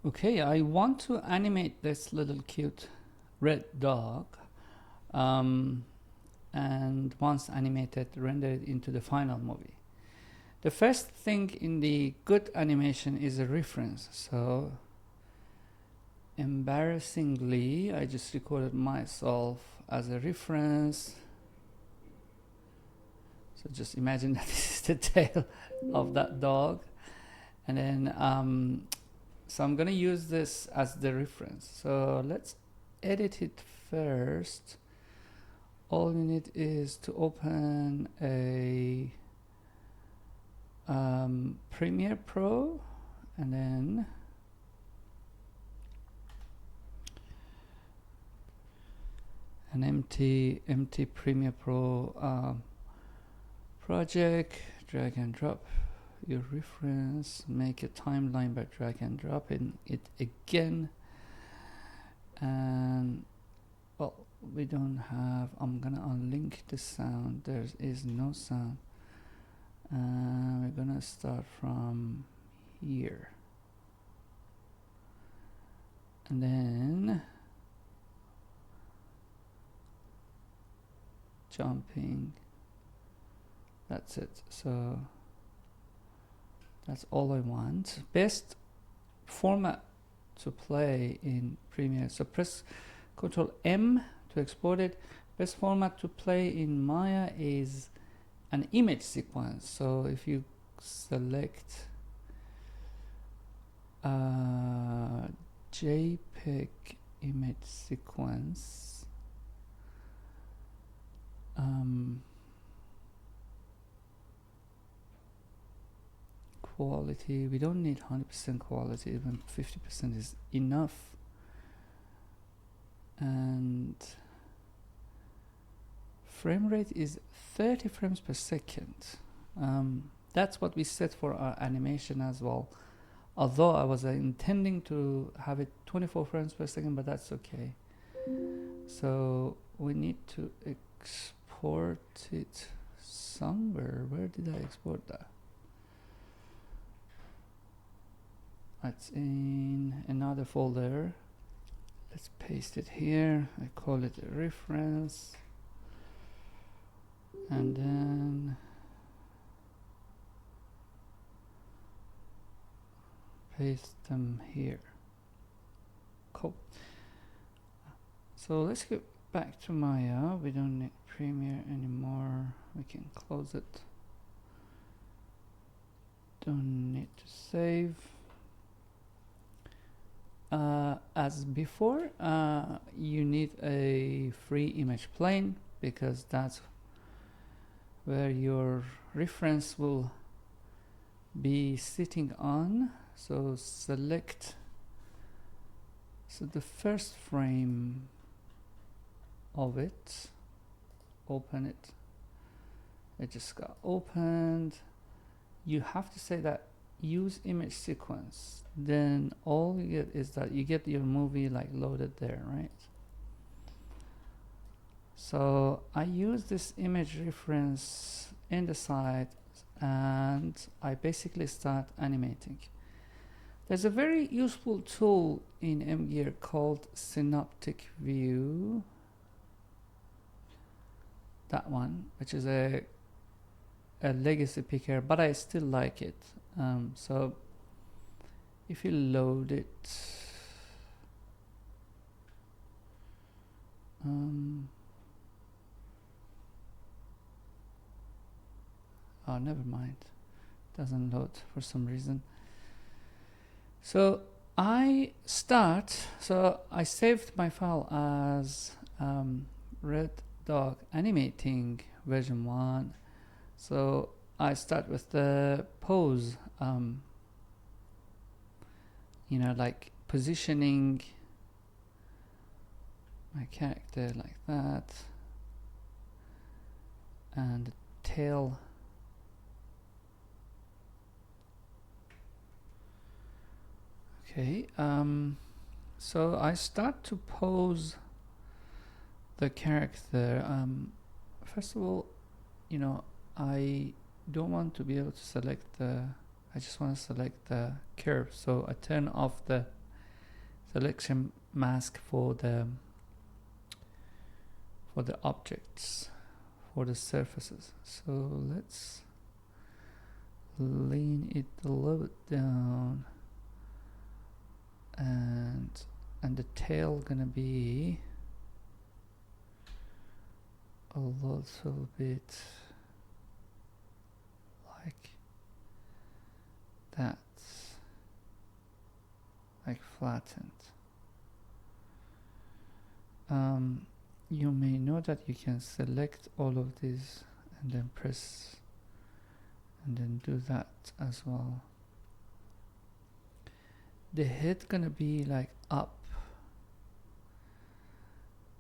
Okay, I want to animate this little cute red dog, and once animated, render it into the final movie. The first thing in the good animation is a reference. So embarrassingly, I just recorded myself as a reference. So just imagine that this is the tail of that dog. And then, so I'm gonna use this as the reference. So let's edit it first. All you need is to open a Premiere Pro, and then an empty Premiere Pro project. Drag and drop your reference, make a timeline by drag and dropping it again. And well, we don't have, I'm gonna unlink the sound. There is no sound. We're gonna start from here, and then jumping. That's it. So that's all I want. Best format to play in Premiere. So press Ctrl M to export it. Best format to play in Maya is an image sequence. So if you select JPEG image sequence, quality, we don't need 100% quality, even 50% is enough. And frame rate is 30 frames per second. That's what we set for our animation as well. Although I was intending to have it 24 frames per second, but that's okay. So we need to export it somewhere. Where did I export that? It's in another folder. Let's paste it here. I call it a reference. And then paste them here. Cool. So let's get back to Maya. We don't need Premiere anymore. We can close it. Don't need to save. As before, you need a free image plane because that's where your reference will be sitting on. So select, so the first frame of it, open it. It just got opened. You have to say that use image sequence, then all you get is that you get your movie like loaded there, right? So I use this image reference in the site and I basically start animating. There's a very useful tool in MGear called Synoptic View, that one, which is a legacy picker, but I still like it. So if you load it, oh, never mind, doesn't load for some reason. So I saved my file as Red Dog Animating version 1. So I start with the pose, like positioning my character like that, and the tail. Okay, so I start to pose the character. First of all, I don't want to be able to select I just want to select the curve. So I turn off the selection mask for the objects, for the surfaces. So let's lean it a little bit down, and the tail gonna be a little bit like that, like flattened. You may know that you can select all of these and then press and then do that as well. The head gonna be like up.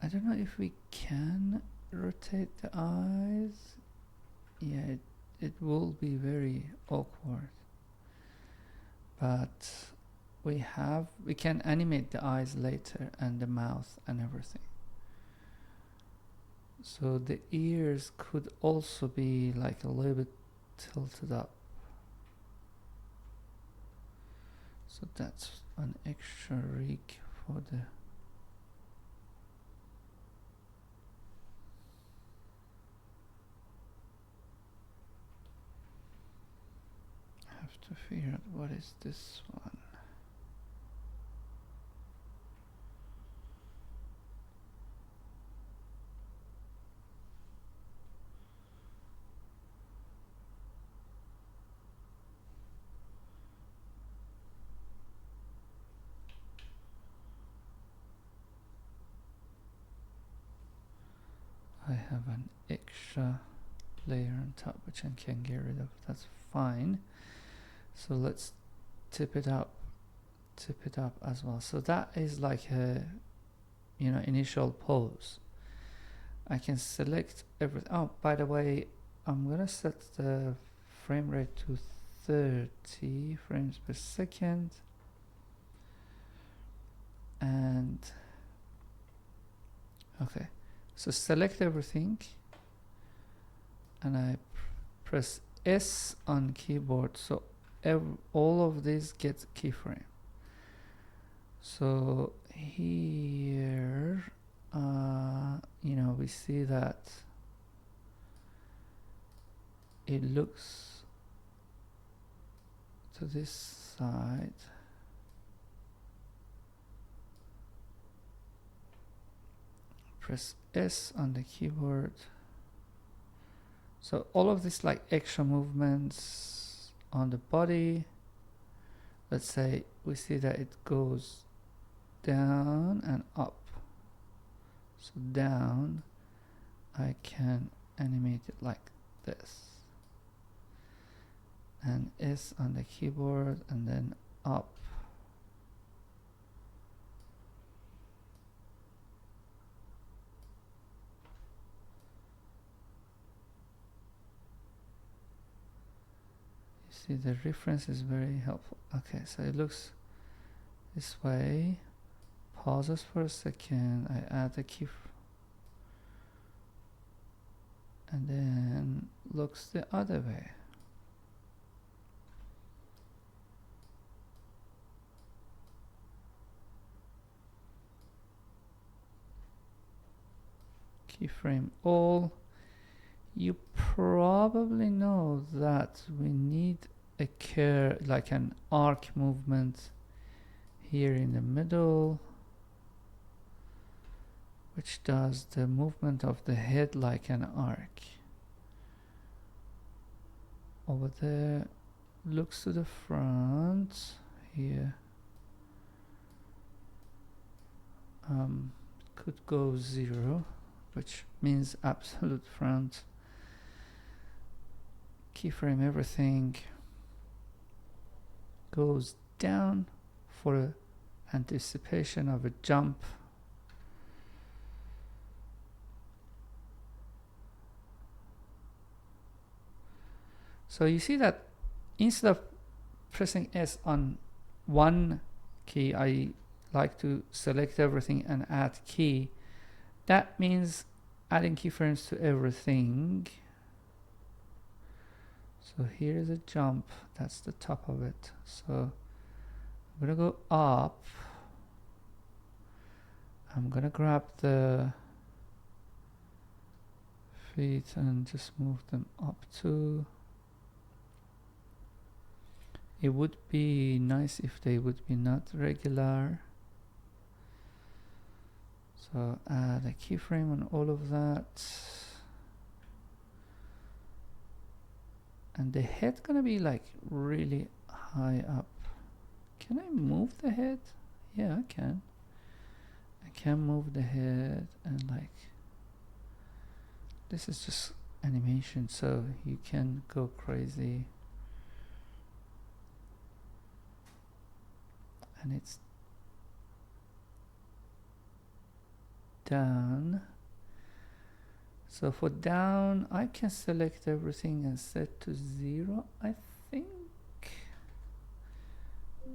I don't know if we can rotate the eyes. Yeah, it will be very awkward, but we can animate the eyes later and the mouth and everything. So the ears could also be like a little bit tilted up. So that's an extra rig for the I have to figure out what is this one. I have an extra layer on top which I can get rid of. That's fine. So let's tip it up as well. So that is like a initial pose. I can select everything. Oh, by the way, I'm gonna set the frame rate to 30 frames per second, and okay, so select everything, and I press S on keyboard, so all of these get keyframe. So here we see that it looks to this side. Press S on the keyboard. So all of this like extra movements on the body, let's say we see that it goes down and up. So down, I can animate it like this, and S on the keyboard, and then up. You see the reference is very helpful. Okay, so it looks this way. Pauses for a second. I add a key and then looks the other way. Keyframe all. You probably know that we need a curve, like an arc movement here in the middle, which does the movement of the head like an arc. Over there, looks to the front here. Could go 0, which means absolute front. Keyframe everything. Goes down for anticipation of a jump. So you see that instead of pressing S on one key, I like to select everything and add key. That means adding keyframes to everything. So here is a jump, that's the top of it. So I'm gonna go up I'm gonna grab the feet and just move them up to. It would be nice if they would be not regular. So add a keyframe on all of that. And the head gonna be like really high up. Can I move the head? Yeah, I can. I can move the head, and like, this is just animation, so you can go crazy. And it's down. So for down, I can select everything and set to 0, I think.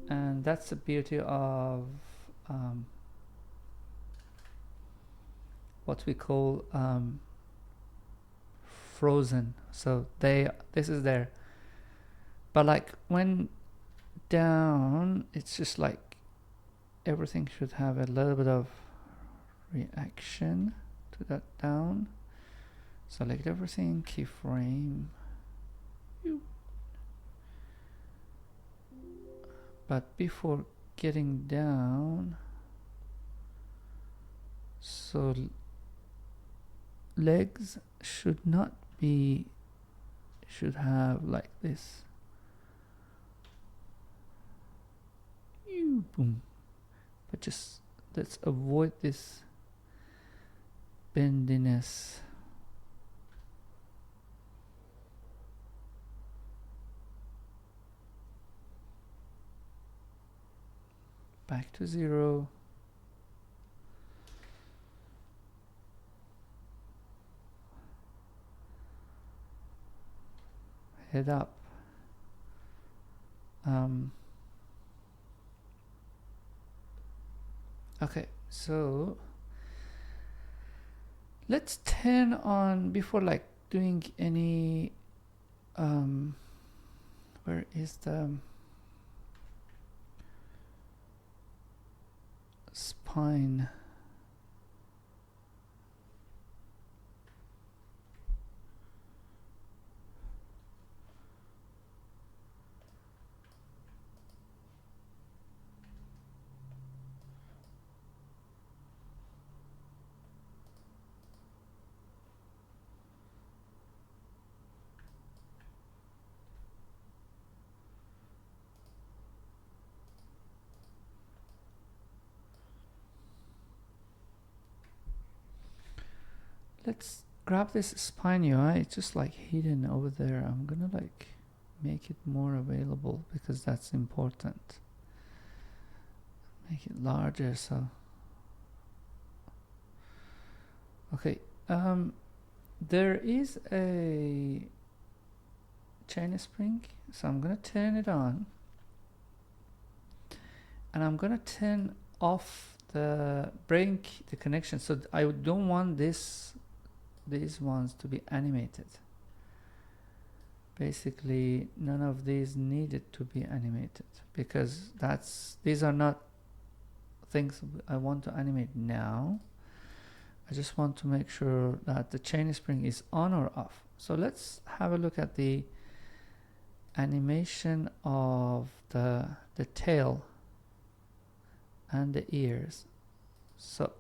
And that's the beauty of what we call frozen. So this is there. But like when down, it's just like everything should have a little bit of reaction to that down. Select everything, keyframe. But before getting down, so legs should not be, should have like this. Boom. But just let's avoid this bendiness. Back to 0. Head up. Okay, so let's turn on, before like doing any where is the spine? Let's grab this spine UI. It's just like hidden over there. I'm gonna like make it more available because that's important. Make it larger. So okay, there is a chain spring, so I'm gonna turn it on, and I'm gonna turn off the break the connection. So I don't want these ones to be animated. Basically, none of these needed to be animated because these are not things I want to animate now. I just want to make sure that the chain spring is on or off. So let's have a look at the animation of the tail and the ears. So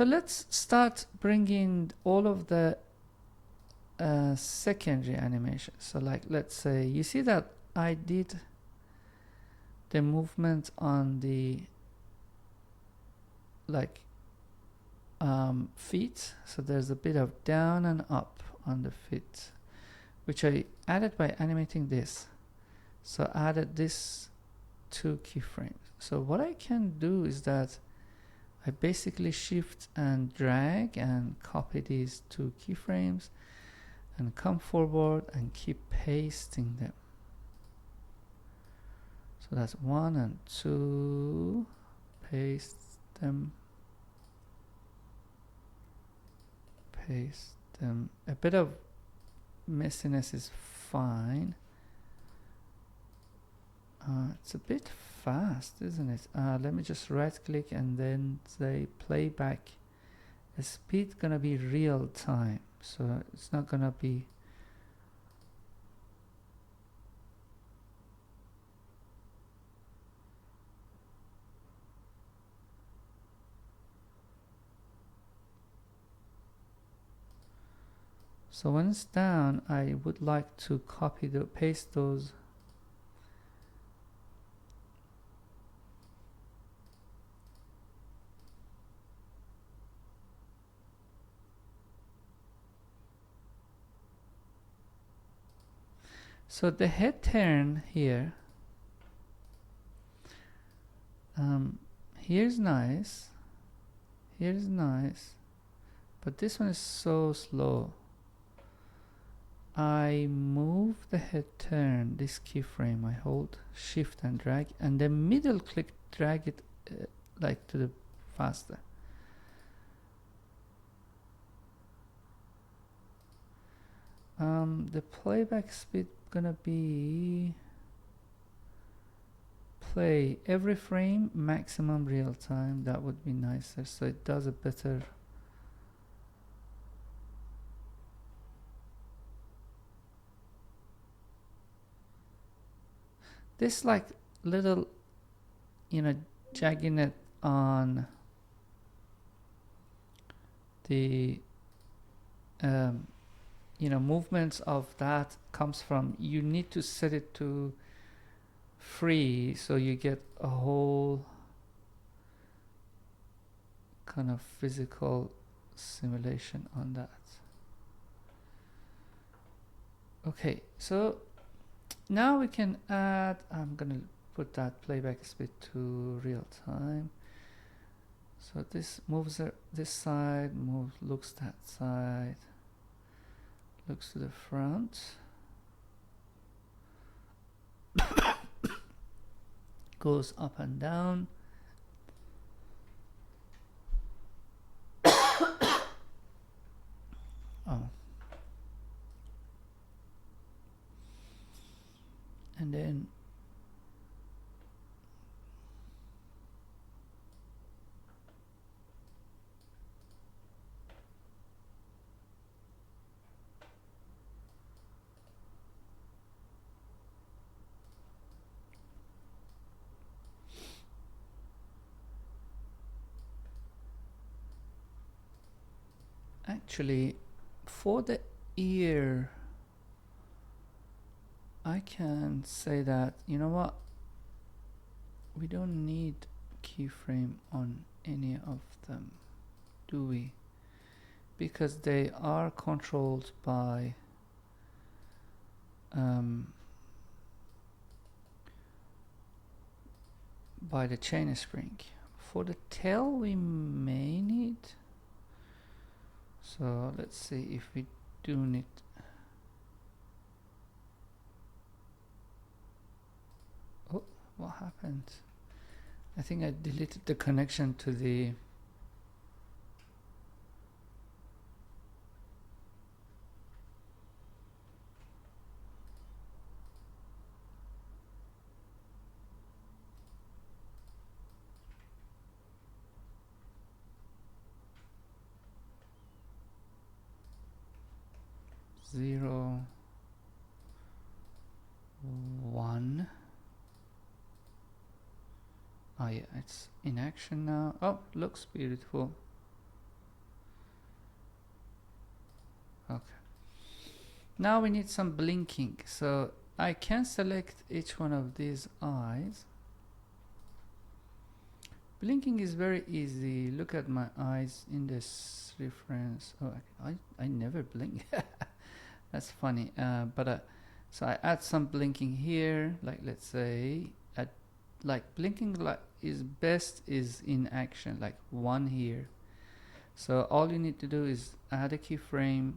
let's start bringing all of the secondary animation. So like, let's say you see that I did the movement on the like feet. So there's a bit of down and up on the feet, which I added by animating this. So added this 2 keyframes. So what I can do is that I basically shift and drag and copy these 2 keyframes and come forward and keep pasting them. So that's 1 and 2, paste them, paste them. A bit of messiness is fine. It's a bit fast, isn't it? Let me just right click and then say playback. The speed gonna be real time, so it's not gonna be. So when it's down, I would like to paste those. So the head turn here, here's nice, but this one is so slow. I move the head turn, this keyframe, I hold shift and drag, and then middle click, drag it like to the faster. The playback speed gonna be play every frame maximum real time. That would be nicer, so it does a better. This like little, jagging it on the movements of that comes from, you need to set it to free so you get a whole kind of physical simulation on that. Okay, so now we can add, I'm gonna put that playback speed to real time. So this moves this side, looks that side, looks to the front, goes up and down. Oh. And then actually for the ear, I can say that, you know what, we don't need keyframe on any of them, do we? Because they are controlled by the chain spring. For the tail we may need, so let's see if we do need. Oh, what happened? I think I deleted the connection to the zero, one. Oh yeah, it's in action now. Oh, looks beautiful. Okay. Now we need some blinking. So I can select each one of these eyes. Blinking is very easy. Look at my eyes in this reference. Oh, I never blink. That's funny. So I add some blinking here. Like let's say, like blinking is best is in action. Like one here. So all you need to do is add a keyframe,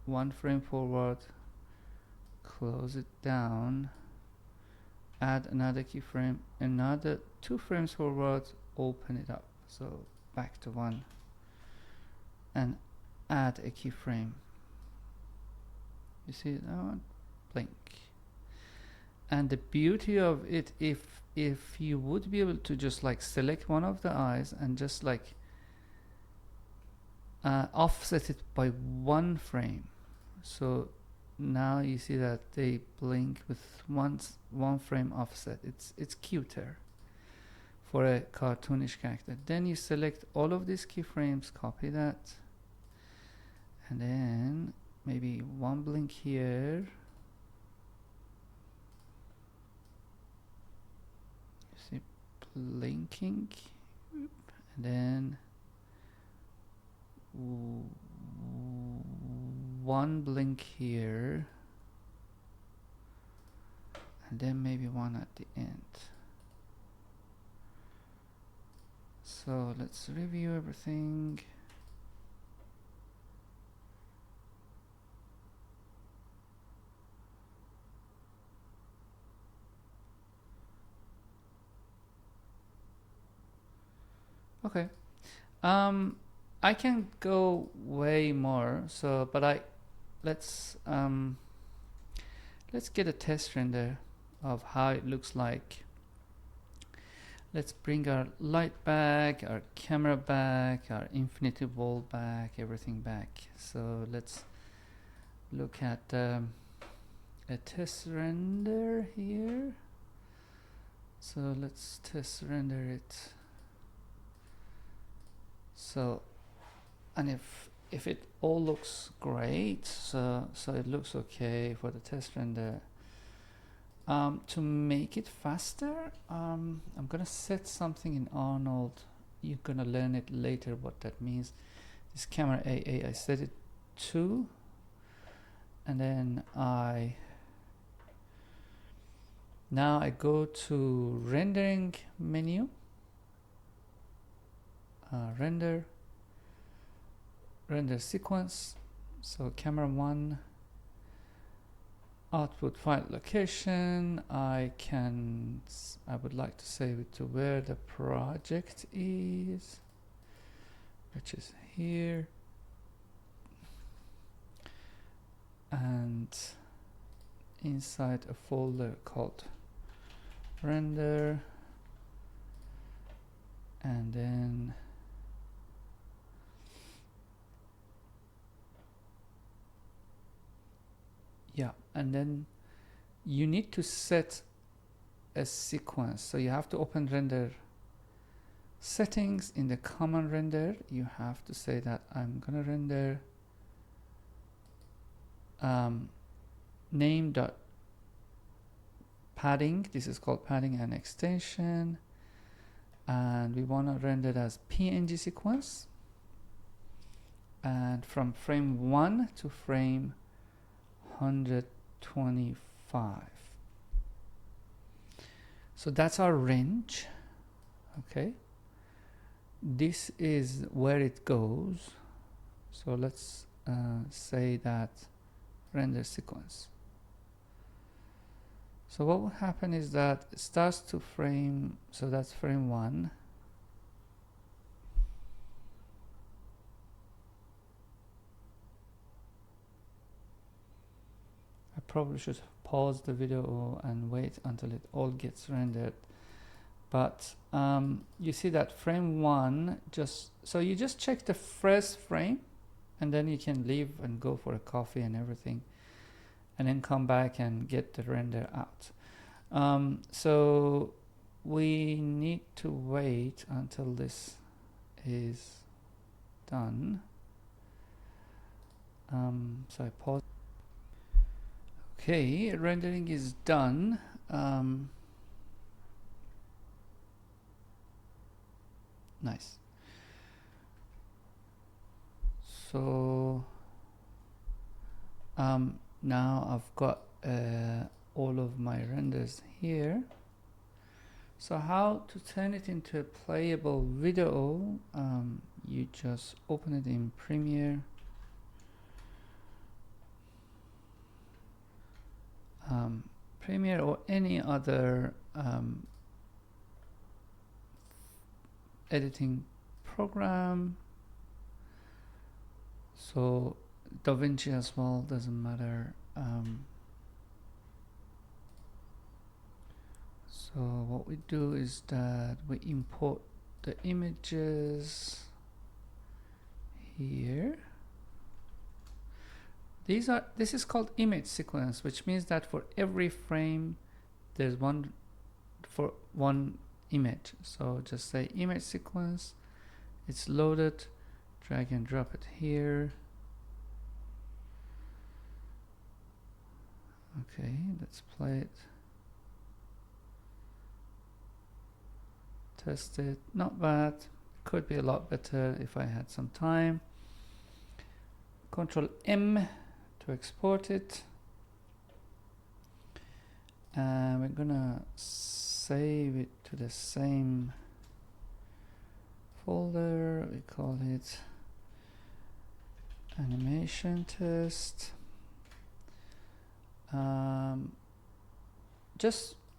one frame forward, close it down, add another keyframe, another 2 frames forward, open it up, so back to 1, and add a keyframe. You see that one? Blink. And the beauty of it, if you would be able to just like select one of the eyes and just like offset it by 1 frame. So now you see that they blink with one frame offset. It's cuter for a cartoonish character. Then you select all of these keyframes, copy that, and then maybe one blink here. You see blinking, and then one blink here, and then maybe one at the end. So let's review everything. Okay. I can go way more, so but let's get a test render of how it looks like. Let's bring our light back, our camera back, our infinity wall back, everything back. So let's look at a test render here. So let's test render it. So, and if it all looks great, so it looks okay for the test render. To make it faster, I'm gonna set something in Arnold. You're gonna learn it later what that means. This camera AA, I set it to, and then now I go to rendering menu, render sequence. So camera 1, output file location. I would like to save it to where the project is, which is here, and inside a folder called render, and then and then you need to set a sequence. So you have to open render settings. In the common render, you have to say that I'm gonna render name dot padding. This is called padding and extension, and we want to render it as PNG sequence, and from frame 1 to frame 125. So that's our range. Okay, this is where it goes. So let's say that render sequence. So what will happen is that it starts to frame, so that's frame 1. Probably should pause the video and wait until it all gets rendered, but you see that frame 1 so you just check the first frame, and then you can leave and go for a coffee and everything, and then come back and get the render out. So we need to wait until this is done. So I pause. Okay, rendering is done. Nice. So now I've got all of my renders here. So how to turn it into a playable video? You just open it in Premiere. Premiere or any other editing program. So DaVinci as well, doesn't matter. So what we do is that we import the images here. This is called image sequence, which means that for every frame there's one image. So just say image sequence, it's loaded, drag and drop it here. Okay, let's play it. Test it. Not bad. Could be a lot better if I had some time. Control M to export it. And we're gonna save it to the same folder. We call it animation test.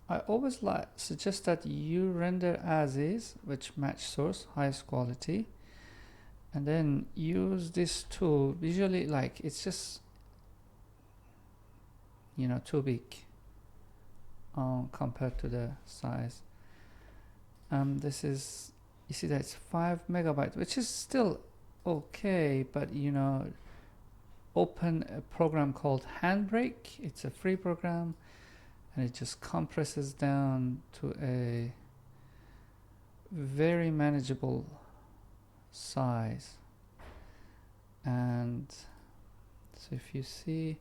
I always suggest that you render as is, which match source, highest quality, and then use this tool. Visually, like, it's just, you know, too big compared to the size. This is, you see that it's 5 megabytes, which is still okay, but you know, open a program called Handbrake. It's a free program, and it just compresses down to a very manageable size. And so if you see,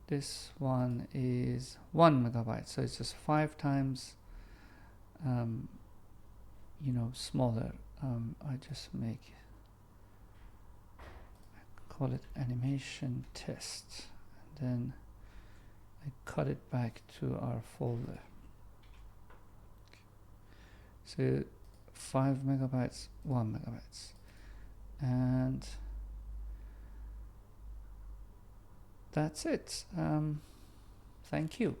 this one is 1 megabyte, so it's just 5 times you know, smaller. I just call it animation test, and then I cut it back to our folder. So 5 megabytes, 1 megabytes, and that's it. Thank you.